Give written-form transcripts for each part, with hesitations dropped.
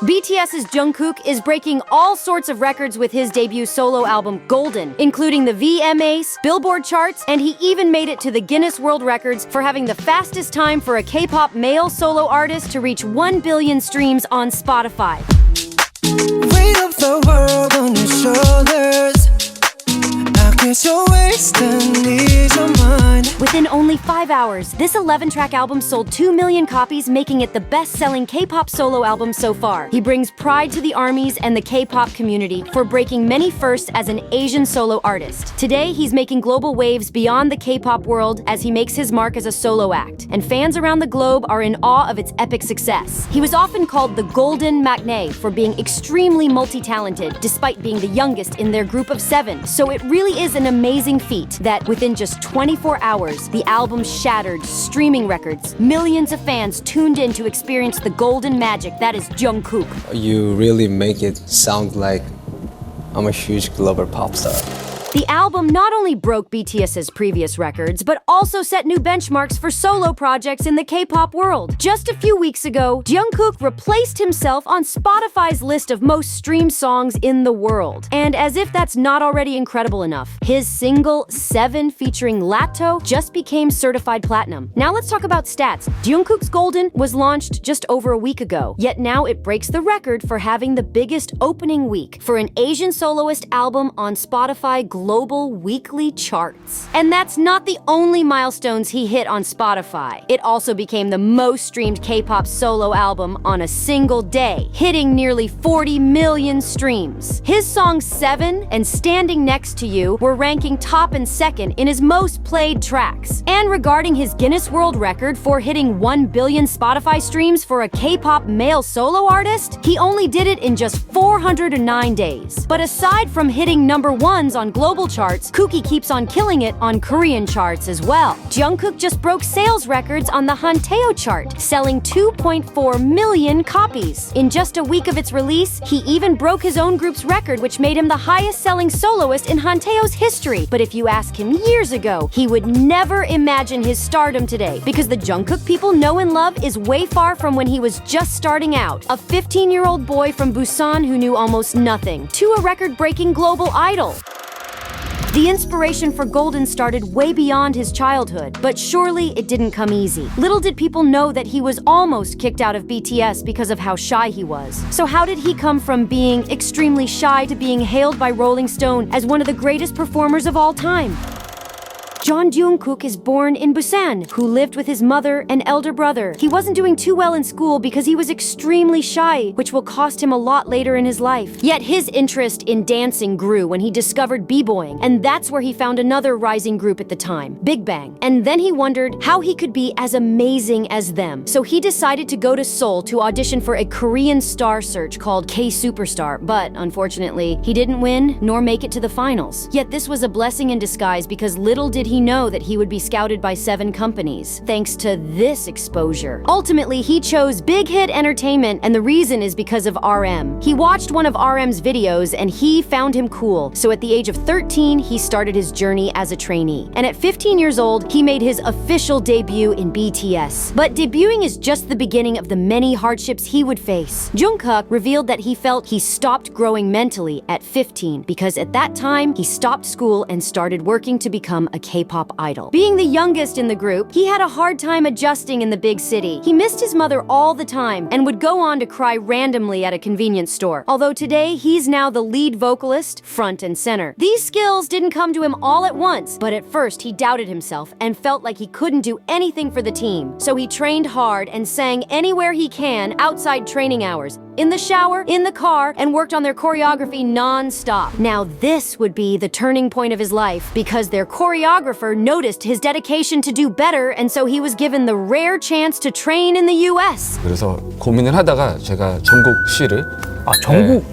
BTS's Jungkook is breaking all sorts of records with his debut solo album Golden, including the VMAs, Billboard charts, and he even made it to the Guinness World Records for having the fastest time for a K-pop male solo artist to reach 1 billion streams on Spotify. Weight of the world on your shoulders. I guess you're wasting ease of mind. Within only 5 hours, this 11-track album sold 2 million copies, making it the best-selling K-pop solo album so far. He brings pride to the ARMYs and the K-pop community for breaking many firsts as an Asian solo artist. Today, he's making global waves beyond the K-pop world as he makes his mark as a solo act, and fans around the globe are in awe of its epic success. He was often called the Golden Maknae for being extremely multi-talented, despite being the youngest in their group of 7. So it really is an amazing feat that within just 24 hours, the album shattered streaming records. Millions of fans tuned in to experience the golden magic that is Jungkook. You really make it sound like I'm a huge global pop star. The album not only broke BTS's previous records, but also set new benchmarks for solo projects in the K-pop world. Just a few weeks ago, Jungkook replaced himself on Spotify's list of most streamed songs in the world. And as if that's not already incredible enough, his single 7 featuring Lato just became certified platinum. Now let's talk about stats. Jungkook's Golden was launched just over a week ago, yet now it breaks the record for having the biggest opening week for an Asian soloist album on Spotify global weekly charts. And that's not the only milestones he hit on Spotify. It also became the most streamed K-pop solo album on a single day, hitting nearly 40 million streams. His songs 7 and Standing Next to You were ranking top and second in his most played tracks. And regarding his Guinness World Record for hitting 1 billion Spotify streams for a K-pop male solo artist, he only did it in just 409 days. But aside from hitting #1s on global charts, Kookie keeps on killing it on Korean charts as well. Jungkook just broke sales records on the Hanteo chart, selling 2.4 million copies. In just a week of its release, he even broke his own group's record, which made him the highest-selling soloist in Hanteo's history. But if you ask him years ago, he would never imagine his stardom today, because the Jungkook people know and love is way far from when he was just starting out. A 15-year-old boy from Busan who knew almost nothing, to a record-breaking global idol. The inspiration for Golden started way beyond his childhood, but surely it didn't come easy. Little did people know that he was almost kicked out of BTS because of how shy he was. So how did he come from being extremely shy to being hailed by Rolling Stone as one of the greatest performers of all time? John Jungkook is born in Busan, who lived with his mother and elder brother. He wasn't doing too well in school because he was extremely shy, which will cost him a lot later in his life. Yet his interest in dancing grew when he discovered b-boying, and that's where he found another rising group at the time, Big Bang. And then he wondered how he could be as amazing as them. So he decided to go to Seoul to audition for a Korean star search called K-Superstar, but unfortunately, he didn't win nor make it to the finals. Yet this was a blessing in disguise, because little did he know that he would be scouted by 7 companies, thanks to this exposure. Ultimately, he chose Big Hit Entertainment, and the reason is because of RM. He watched one of RM's videos and he found him cool. So at the age of 13, he started his journey as a trainee. And at 15 years old, he made his official debut in BTS. But debuting is just the beginning of the many hardships he would face. Jungkook revealed that he felt he stopped growing mentally at 15, because at that time, he stopped school and started working to become a K-pop idol. Being the youngest in the group, he had a hard time adjusting in the big city. He missed his mother all the time and would go on to cry randomly at a convenience store. Although today, he's now the lead vocalist, front and center. These skills didn't come to him all at once, but at first he doubted himself and felt like he couldn't do anything for the team. So he trained hard and sang anywhere he can outside training hours, in the shower, in the car, and worked on their choreography non-stop. Now this would be the turning point of his life, because their choreographer noticed his dedication to do better, and so he was given the rare chance to train in the US. 그래서 고민을 하다가 제가 정국 씨를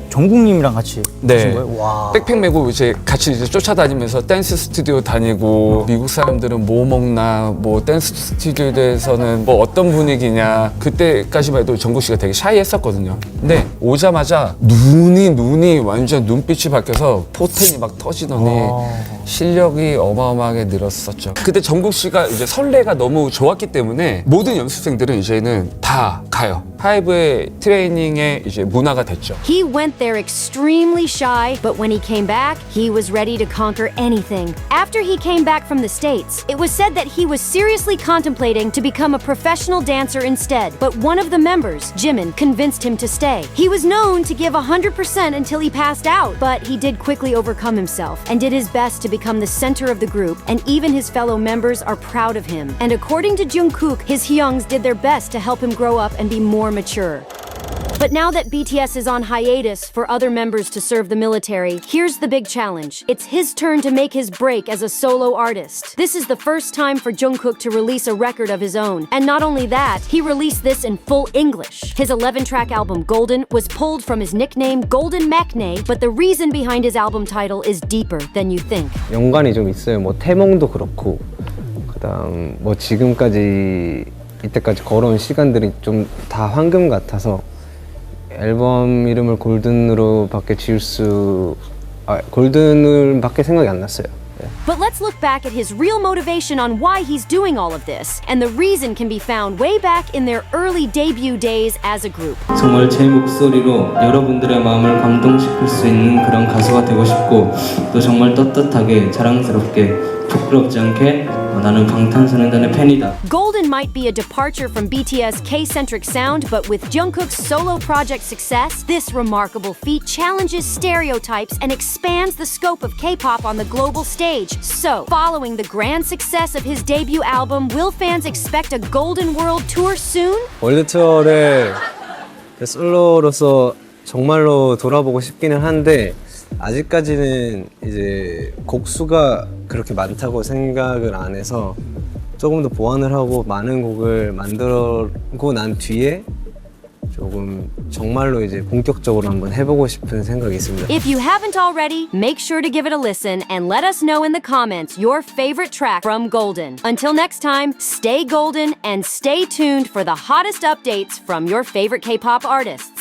정국님이랑 같이 하신 거예요? 와. 백팩 메고 이제 같이 이제 쫓아다니면서 댄스 스튜디오 다니고, 미국 사람들은 뭐 먹나, 뭐 댄스 스튜디오에서는 뭐 어떤 분위기냐, 그때까지만 해도 정국 씨가 되게 샤이했었거든요. 근데 오자마자 눈이 완전 눈빛이 바뀌어서 포텐이 막 터지더니 실력이 어마어마하게 늘었었죠. 그때 정국 씨가 이제 선례가 너무 좋았기 때문에 모든 연습생들은 이제는 다 가요. 하이브의 트레이닝의 이제 문화가 됐죠. He went there extremely shy, but when he came back, he was ready to conquer anything. After he came back from the States, it was said that he was seriously contemplating to become a professional dancer instead, but one of the members, Jimin, convinced him to stay. He was known to give 100% until he passed out, but he did quickly overcome himself and did his best to become the center of the group, and even his fellow members are proud of him. And according to Jungkook, his hyungs did their best to help him grow up and be more mature. But now that BTS is on hiatus for other members to serve the military, here's the big challenge. It's his turn to make his break as a solo artist. This is the first time for Jungkook to release a record of his own. And not only that, he released this in full English. His 11-track album Golden was pulled from his nickname Golden Maknae, but the reason behind his album title is deeper than you think. 연관이 좀 있어요. 뭐 태몽도 그렇고, 그다음 뭐 지금까지 이때까지 걸어온 시간들이 좀 다 황금 같아서 앨범 이름을 골든으로밖에 골든을밖에 생각이 안 났어요. But let's look back at his real motivation on why he's doing all of this, and the reason can be found way back in their early debut days as a group. 정말 제 목소리로 여러분들의 마음을 감동시킬 수 있는 그런 가수가 되고 싶고, 또 정말 떳떳하게 자랑스럽게 부끄럽지 않게 나는 방탄소년단의 팬이다. Golden might be a departure from BTS K-centric sound, but with Jungkook's solo project Success, this remarkable feat challenges stereotypes and expands the scope of K-pop on the global stage. So, following the grand success of his debut album, will fans expect a Golden World Tour soon? 월드 투어를 솔로로서 정말로 돌아보고 싶기는 한데 아직까지는 이제 곡수가 그렇게 많다고 생각을 안 해서 조금 더 보완을 하고 많은 곡을 만들고 난 뒤에 조금 정말로 이제 본격적으로 한번 해보고 싶은 생각이 있습니다. If you haven't already, make sure to give it a listen and let us know in the comments your favorite track from Golden. Until next time, stay golden and stay tuned for the hottest updates from your favorite K-pop artists.